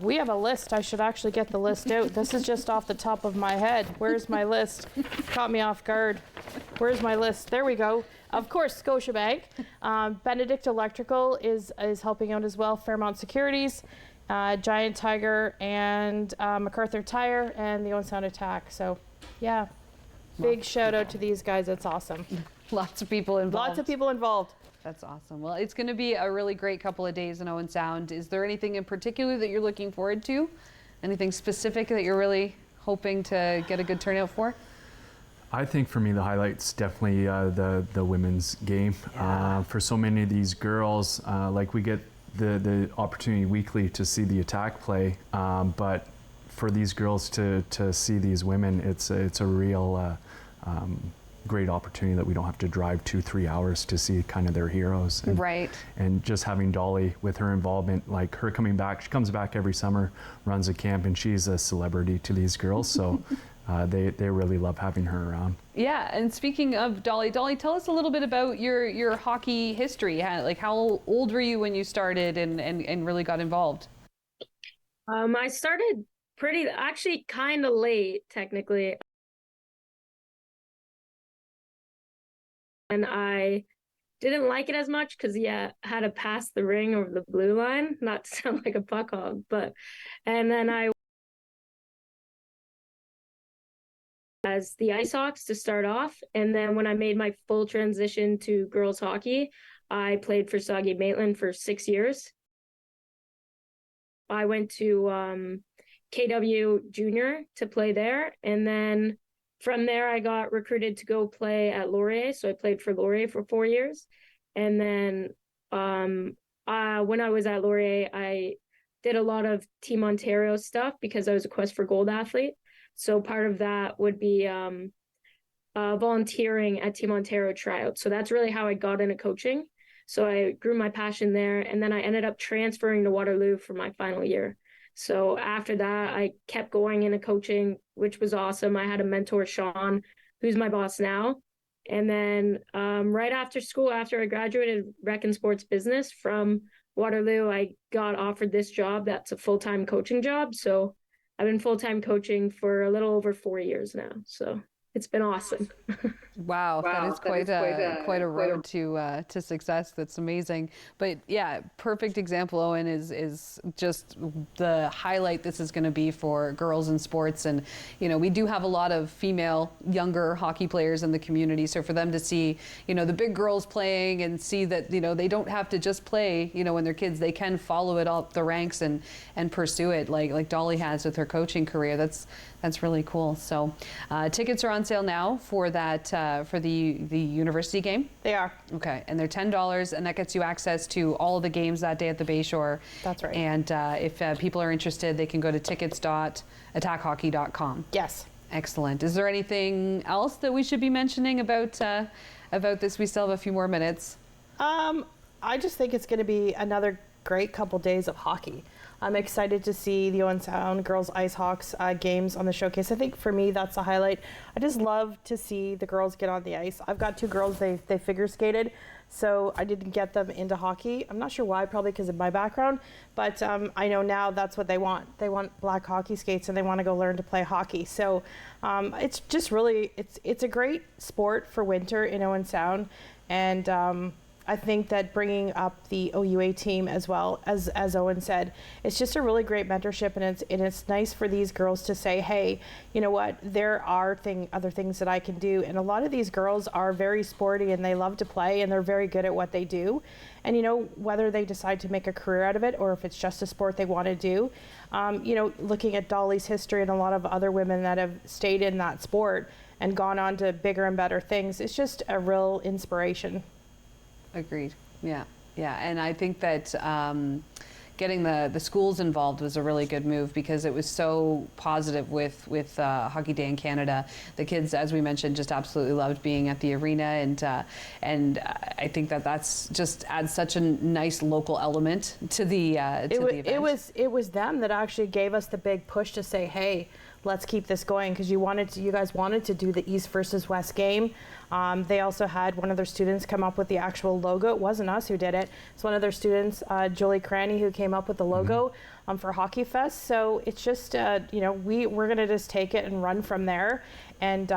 We have a list. I should actually get the list out. This is just off the top of my head. Where's my list? Caught me off guard. Where's my list? There we go. Of course, Scotiabank. Benedict Electrical is helping out as well. Fairmont Securities, Giant Tiger, and MacArthur Tire, and the Owen Sound Attack. So, yeah. Big shout out to these guys. It's awesome. Lots of people involved. Lots of people involved. That's awesome. Well, it's going to be a really great couple of days in Owen Sound. Is there anything in particular that you're looking forward to? Anything specific that you're really hoping to get a good turnout for? I think for me the highlight's definitely the women's game. For so many of these girls, like we get the opportunity weekly to see the attack play, but for these girls to see these women, it's a real great opportunity that we don't have to drive 2-3 hours to see kind of their heroes. And, right. And just having Dolly with her involvement, like her coming back, she comes back every summer, runs a camp, and she's a celebrity to these girls. So they really love having her around. Yeah, and speaking of Dolly, tell us a little bit about your hockey history. How old were you when you started and really got involved? I started actually kind of late, technically. And I didn't like it as much because, I had to pass the ring over the blue line, not to sound like a puck hog, and then I as the Ice Hawks to start off. And then when I made my full transition to girls hockey, I played for Sauget Maitland for 6 years. I went to KW Junior to play there. And then from there, I got recruited to go play at Laurier. So I played for Laurier for 4 years. And then when I was at Laurier, I did a lot of Team Ontario stuff because I was a Quest for Gold athlete. So part of that would be volunteering at Team Ontario tryouts. So that's really how I got into coaching. So I grew my passion there. And then I ended up transferring to Waterloo for my final year. So after that, I kept going into coaching, which was awesome. I had a mentor, Sean, who's my boss now. And then right after school, after I graduated rec and sports business from Waterloo, I got offered this job. That's a full-time coaching job. So I've been full-time coaching for a little over 4 years now. So it's been awesome. Wow, that is quite a road to success. That's amazing. But yeah, perfect example, Owen, is just the highlight this is going to be for girls in sports. And, we do have a lot of female, younger hockey players in the community. So for them to see, the big girls playing and see that, they don't have to just play, when they're kids, they can follow it up the ranks and pursue it like Dolly has with her coaching career. That's really cool. So tickets are on sale now for that for the university game. They are. Okay, and they're $10, and that gets you access to all of the games that day at the Bayshore. That's right. And if people are interested, they can go to tickets.attackhockey.com. Yes. Excellent. Is there anything else that we should be mentioning about this? We still have a few more minutes. I just think it's going to be another great couple days of hockey. I'm excited to see the Owen Sound Girls Ice Hawks games on the showcase. I think for me, that's the highlight. I just love to see the girls get on the ice. I've got 2 girls, they figure skated, so I didn't get them into hockey. I'm not sure why, probably because of my background, but I know now that's what they want. They want black hockey skates and they want to go learn to play hockey. So it's just really, it's a great sport for winter in Owen Sound. And I think that bringing up the OUA team as well, as Owen said, it's just a really great mentorship, and it's nice for these girls to say, hey, you know what, there are other things that I can do. And a lot of these girls are very sporty and they love to play and they're very good at what they do. And whether they decide to make a career out of it or if it's just a sport they want to do, looking at Dolly's history and a lot of other women that have stayed in that sport and gone on to bigger and better things, it's just a real inspiration. Agreed. Yeah. And I think that getting the schools involved was a really good move because it was so positive with Hockey Day in Canada. The kids, as we mentioned, just absolutely loved being at the arena, and I think that's just adds such a nice local element to the event. It was them that actually gave us the big push to say, hey, let's keep this going, because you guys wanted to do the East versus West game. They also had one of their students come up with the actual logo. It wasn't us who did it. It's one of their students, Julie Cranny, who came up with the logo for Hockey Fest. So it's just, we're going to just take it and run from there. And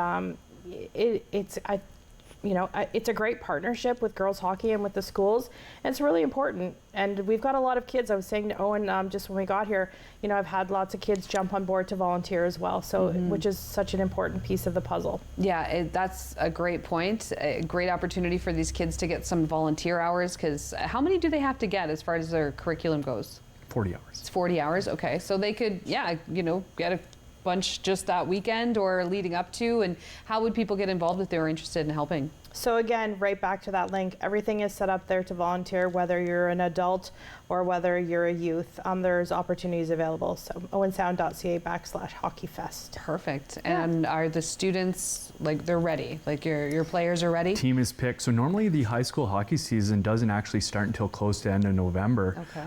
it's a great partnership with girls hockey and with the schools, and it's really important. And we've got a lot of kids. I was saying to Owen just when we got here, I've had lots of kids jump on board to volunteer as well, so which is such an important piece of the puzzle. Yeah, that's a great point. A great opportunity for these kids to get some volunteer hours, because how many do they have to get as far as their curriculum goes? 40 hours. It's 40 hours, okay. So they could, get a bunch just that weekend or leading up to. And how would people get involved if they were interested in helping? So again, right back to that link, everything is set up there to volunteer, whether you're an adult or whether you're a youth. There's opportunities available. So owensound.ca/hockeyfest. Perfect. Yeah. And are the students, they're ready? Your players are ready? Team is picked. So normally the high school hockey season doesn't actually start until close to end of November. Okay.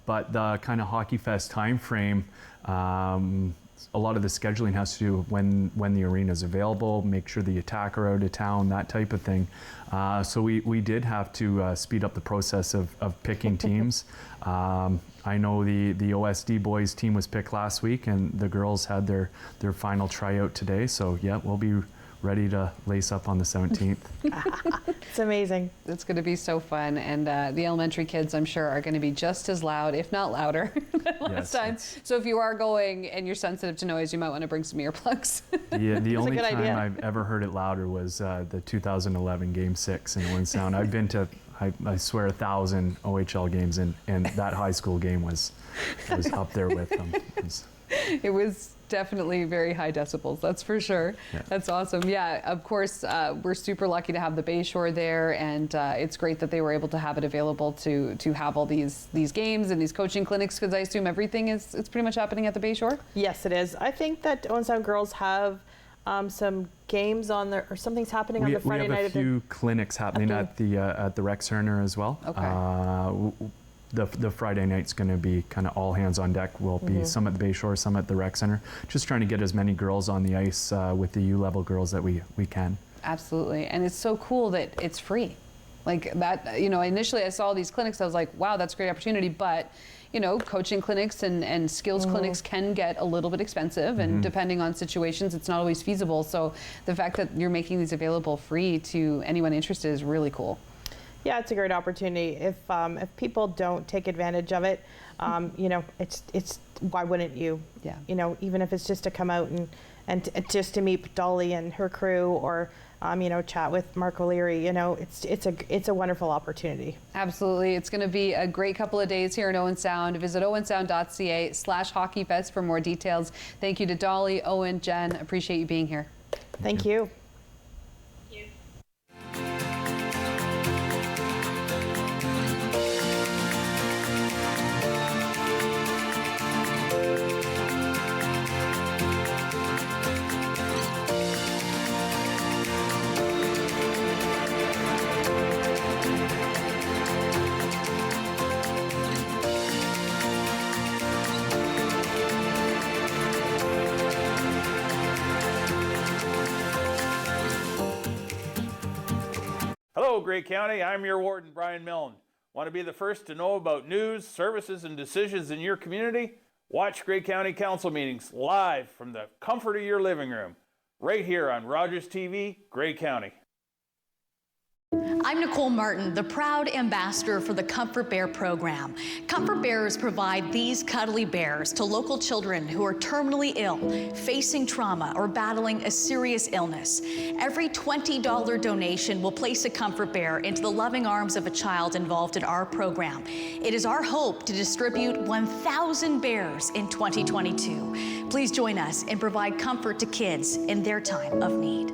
But the kind of Hockey Fest time frame, a lot of the scheduling has to do with when the arena is available, make sure the attacker are out of town, that type of thing. So we did have to speed up the process of picking teams. I know the OSD boys team was picked last week, and the girls had their final tryout today. So yeah, we'll be ready to lace up on the 17th. It's amazing. It's going to be so fun. And the elementary kids, I'm sure, are going to be just as loud, if not louder, than last time. So if you are going and you're sensitive to noise, you might want to bring some earplugs. Yeah, the only time I've ever heard it louder was the 2011 Game 6 in Owen Sound. I've been to, I swear, 1,000 OHL games, and that high school game was up there with them. It was definitely very high decibels, that's for sure. Yeah. That's awesome. Yeah, of course, we're super lucky to have the Bayshore there, and it's great that they were able to have it available to have all these games and these coaching clinics, because I assume everything is pretty much happening at the Bayshore? Yes, it is. I think that Owen Sound girls have some games on there, or something's happening on the Friday night. We have a few clinics happening at the Rec Center as well. Okay. The Friday night's going to be kind of all hands on deck. We'll be some at the Bayshore, some at the Rec Center. Just trying to get as many girls on the ice with the U-level girls that we can. Absolutely. And it's so cool that it's free. Like that, initially I saw these clinics, I was like, wow, that's a great opportunity. But, coaching clinics and skills clinics can get a little bit expensive. And depending on situations, it's not always feasible. So the fact that you're making these available free to anyone interested is really cool. Yeah, it's a great opportunity. If people don't take advantage of it, it's why wouldn't you? Yeah. Even if it's just to come out and just to meet Dolly and her crew, or chat with Mark O'Leary. It's a wonderful opportunity. Absolutely, it's going to be a great couple of days here in Owen Sound. Visit owensound.ca/hockeyfest for more details. Thank you to Dolly, Owen, Jen. Appreciate you being here. Thank you. Hello, Grey County. I'm your warden, Brian Milne. Want to be the first to know about news, services, and decisions in your community? Watch Grey County Council meetings live from the comfort of your living room, right here on Rogers TV, Grey County. I'm Nicole Martin, the proud ambassador for the Comfort Bear program. Comfort Bears provide these cuddly bears to local children who are terminally ill, facing trauma, or battling a serious illness. Every $20 donation will place a Comfort Bear into the loving arms of a child involved in our program. It is our hope to distribute 1,000 bears in 2022. Please join us and provide comfort to kids in their time of need.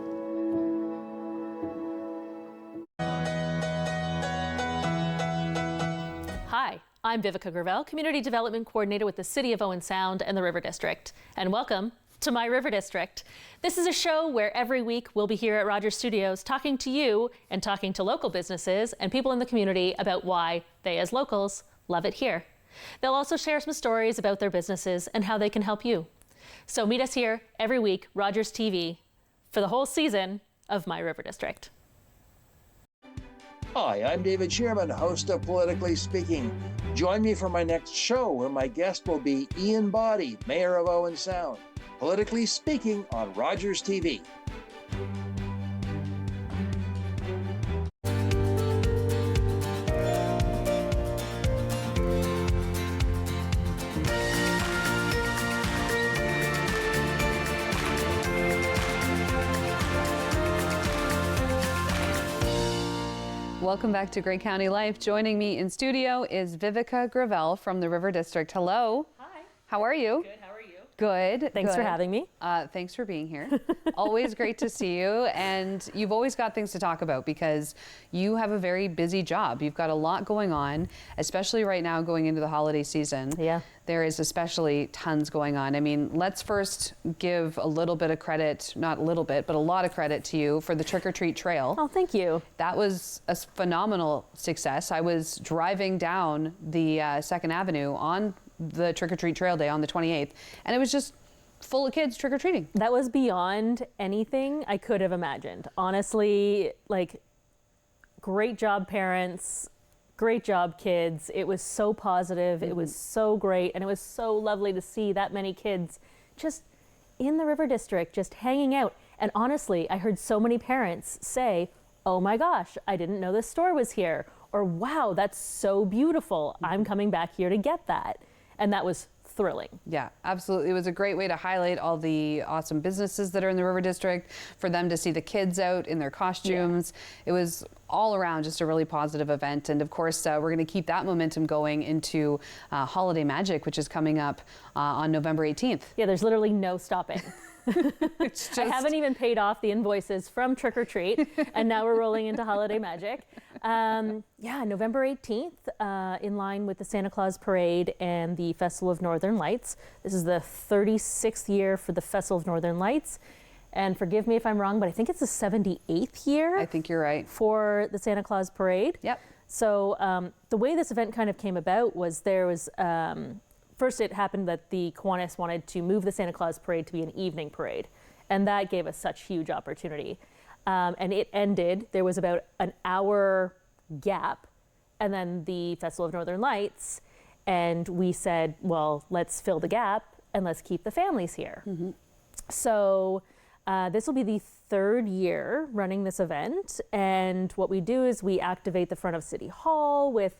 Hi, I'm Vivica Gravel, Community Development Coordinator with the City of Owen Sound and the River District. And welcome to My River District. This is a show where every week we'll be here at Rogers Studios talking to you and talking to local businesses and people in the community about why they, as locals, love it here. They'll also share some stories about their businesses and how they can help you. So meet us here every week, Rogers TV, for the whole season of My River District. Hi, I'm David Sherman, host of Politically Speaking. Join me for my next show, where my guest will be Ian Boddy, Mayor of Owen Sound. Politically Speaking on Rogers TV. Welcome back to Grey County Life. Joining me in studio is Vivica Gravel from the River District. Hello. Hi. How are you? Good. How are you? Good. Thanks for having me. Thanks for being here. Always great to see you. And you've always got things to talk about because you have a very busy job. You've got a lot going on, especially right now going into the holiday season. Yeah. There is especially tons going on. I mean, let's first give a little bit of credit, not a little bit, but a lot of credit to you for the Trick or Treat Trail. Oh, thank you. That was a phenomenal success. I was driving down the 2nd Avenue on the Trick or Treat Trail Day on the 28th, and it was just full of kids trick or treating. That was beyond anything I could have imagined. Honestly, like, great job, parents. Great job, kids. It was so positive. It was so great. And it was so lovely to see that many kids just in the River District, just hanging out. And honestly, I heard so many parents say, oh my gosh, I didn't know this store was here. Or wow, that's so beautiful. I'm coming back here to get that. And that was thrilling. Yeah, absolutely. It was a great way to highlight all the awesome businesses that are in the River District, for them to see the kids out in their costumes. Yeah. It was all around just a really positive event. And of course, we're going to keep that momentum going into Holiday Magic, which is coming up on November 18th. Yeah, there's literally no stopping. I haven't even paid off the invoices from Trick or Treat, and now we're rolling into Holiday Magic. Yeah, November 18th, in line with the Santa Claus Parade and the Festival of Northern Lights. This is the 36th year for the Festival of Northern Lights. And forgive me if I'm wrong, but I think it's the 78th year. I think you're right. For the Santa Claus Parade. Yep. So the way this event kind of came about was there was... First, it happened that the Kiwanis wanted to move the Santa Claus Parade to be an evening parade, and that gave us such huge opportunity. And it ended, there was about an hour gap, and then the Festival of Northern Lights, and we said, well, let's fill the gap, and let's keep the families here. Mm-hmm. So this will be the 3rd year running this event, and what we do is we activate the front of City Hall with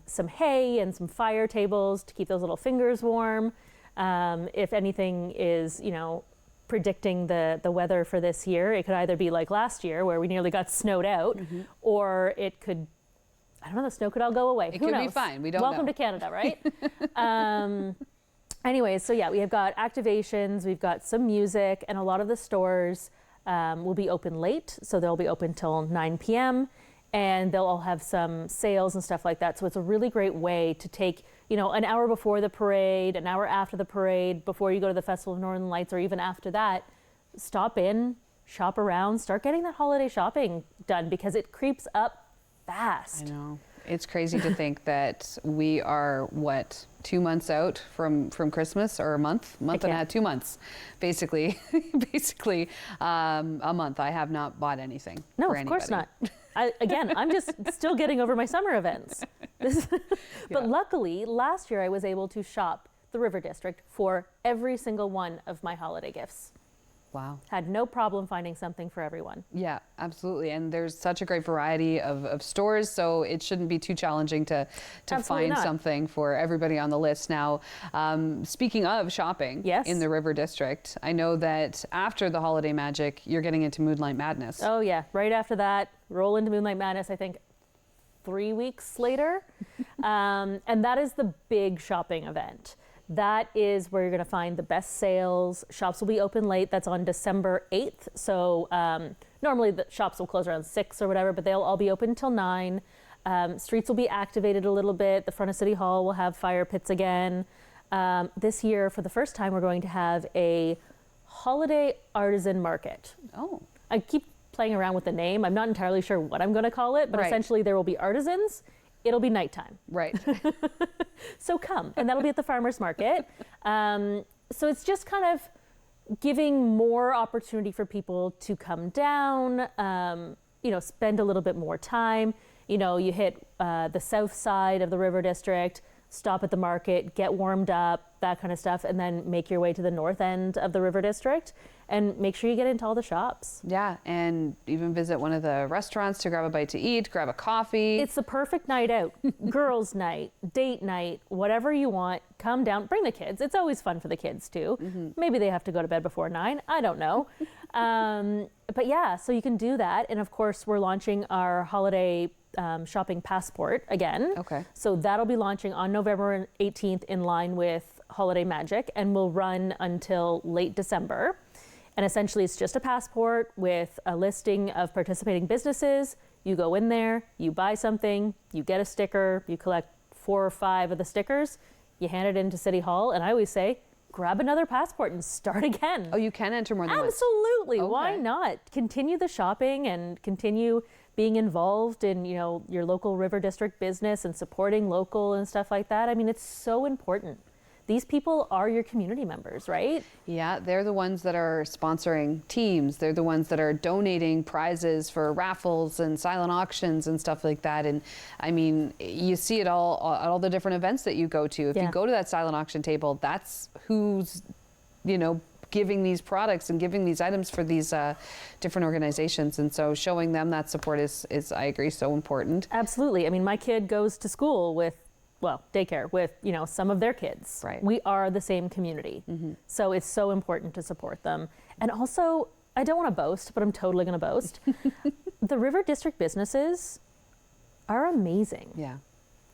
some hay and some fire tables to keep those little fingers warm. If anything is, predicting the weather for this year, it could either be like last year where we nearly got snowed out, or it could, I don't know, the snow could all go away. It Who could knows? be fine. We don't know. Welcome to Canada, right? Anyways, so yeah, we have got activations, we've got some music, and a lot of the stores will be open late, so they'll be open till 9 p.m. and they'll all have some sales and stuff like that. So it's a really great way to take, an hour before the parade, an hour after the parade, before you go to the Festival of Northern Lights, or even after that, stop in, shop around, start getting that holiday shopping done, because it creeps up fast. I know. It's crazy to think that we are, 2 months out from Christmas, or a month and a half, 2 months, basically, a month. I have not bought anything. No, for of course anybody. not. I'm just still getting over my summer events. But luckily, last year I was able to shop the River District for every single one of my holiday gifts. Wow. Had no problem finding something for everyone. Yeah, absolutely. And there's such a great variety of stores, so it shouldn't be too challenging to find something for everybody on the list. Now, speaking of shopping in the River District, I know that after the Holiday Magic, you're getting into Moonlight Madness. Oh yeah, right after that, roll into Moonlight Madness, I think 3 weeks later. And that is the big shopping event. That is where you're going to find the best sales. Shops will be open late. That's on December 8th. So normally the shops will close around 6 or whatever, but they'll all be open until 9. Streets will be activated a little bit. The front of City Hall will have fire pits again. This year, for the first time, we're going to have a holiday artisan market. Oh. I keep playing around with the name. I'm not entirely sure what I'm going to call it, but essentially there will be artisans. It'll be nighttime. Right. So come, and that'll be at the farmer's market. So it's just kind of giving more opportunity for people to come down, spend a little bit more time. You hit the south side of the River District, stop at the market, get warmed up, that kind of stuff, and then make your way to the north end of the River District and make sure you get into all the shops. Yeah, and even visit one of the restaurants to grab a bite to eat, grab a coffee. It's the perfect night out. Girls' night, date night, whatever you want. Come down, bring the kids. It's always fun for the kids too. Mm-hmm. Maybe they have to go to bed before 9. I don't know. But yeah, so you can do that. And of course, we're launching our holiday shopping passport again. Okay. So that'll be launching on November 18th in line with Holiday Magic and will run until late December. And essentially, it's just a passport with a listing of participating businesses. You go in there, you buy something, you get a sticker, you collect 4 or 5 of the stickers, you hand it into City Hall, and I always say, grab another passport and start again. Oh, you can enter more than once? Absolutely. Okay. Why not? Continue the shopping and continue being involved in, you know, your local River District business and supporting local and stuff like that. I mean, it's so important. These people are your community members, right? Yeah, they're the ones that are sponsoring teams. They're the ones that are donating prizes for raffles and silent auctions and stuff like that. And I mean, you see it all at all the different events that you go to. If you go to that silent auction table, that's who's, you know, giving these products and giving these items for these different organizations. And so showing them that support is, I agree, so important. Absolutely. I mean, my kid goes to school with, well, daycare with, you know, some of their kids. Right. We are the same community. So it's so important to support them. And also, I don't want to boast, but I'm totally going to boast. The River District businesses are amazing. Yeah.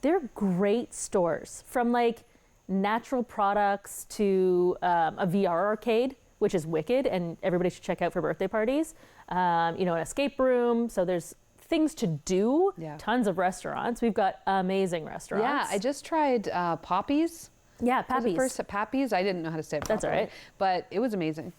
They're great stores, from like natural products to a VR arcade, which is wicked and everybody should check out for birthday parties. You know, an escape room. So there's things to do, tons of restaurants. We've got amazing restaurants. Yeah, I just tried Poppy's. Yeah, Pappy's. First at Pappy's. I didn't know how to say it properly. That's all right. But it was amazing.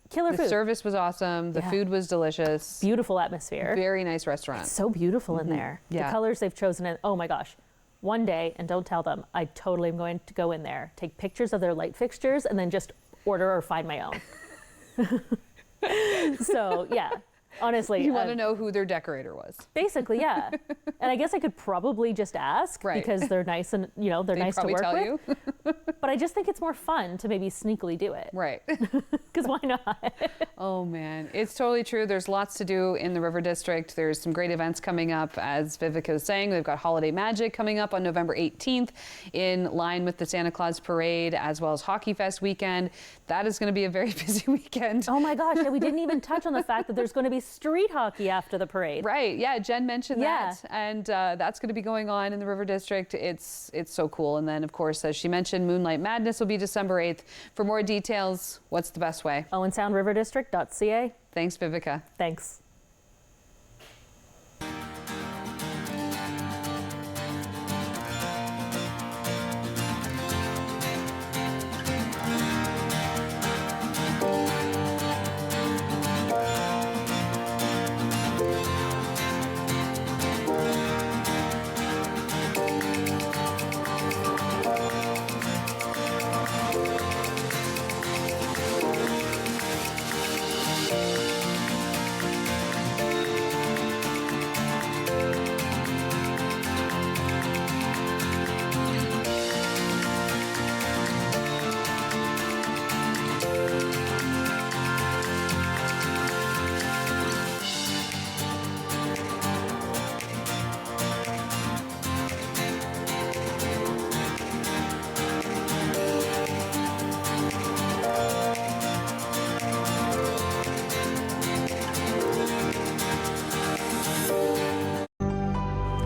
Killer the food. The service was awesome. The food was delicious. Beautiful atmosphere. Very nice restaurant. It's so beautiful in there. Yeah. The colors they've chosen, and oh my gosh. One day, and don't tell them, I totally am going to go in there, take pictures of their light fixtures, and then just order or find my own. So yeah. Honestly, you want to know who their decorator was. Basically, yeah. And I guess I could probably just ask because they're nice and, you know, they're nice to work with. But I just think it's more fun to maybe sneakily do it. Right. Because why not? Oh man, it's totally true. There's lots to do in the River District. There's some great events coming up. As Vivica was saying, we've got Holiday Magic coming up on November 18th in line with the Santa Claus Parade, as well as Hockey Fest weekend. That is going to be a very busy weekend. Oh my gosh, we didn't even touch on the fact that there's going to be street hockey after the parade. Right, yeah, Jen mentioned that. And that's going to be going on in the River District. It's so cool. And then, of course, as she mentioned, Moonlight Madness will be December 8th. For more details, what's the best way? OwenSoundRiverDistrict.ca. Thanks, Vivica. Thanks.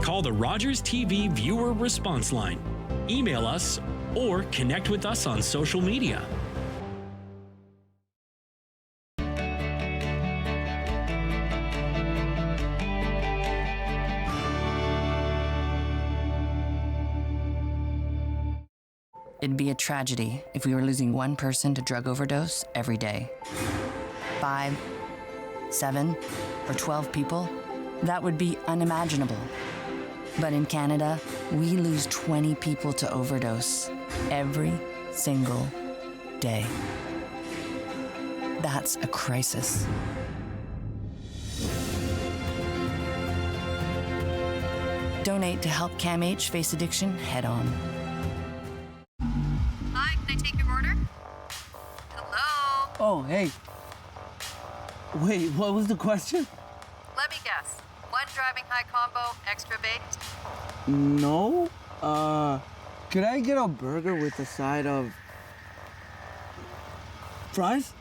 Call the Rogers TV viewer response line, email us, or connect with us on social media. It'd be a tragedy if we were losing one person to drug overdose every day. 5, 7, or 12 people, that would be unimaginable. But in Canada, we lose 20 people to overdose every single day. That's a crisis. Donate to help CAMH face addiction head on. Hi, can I take your order? Hello? Oh, hey. Wait, what was the question? Let me guess. One driving high combo, extra baked? No. Could I get a burger with a side of fries?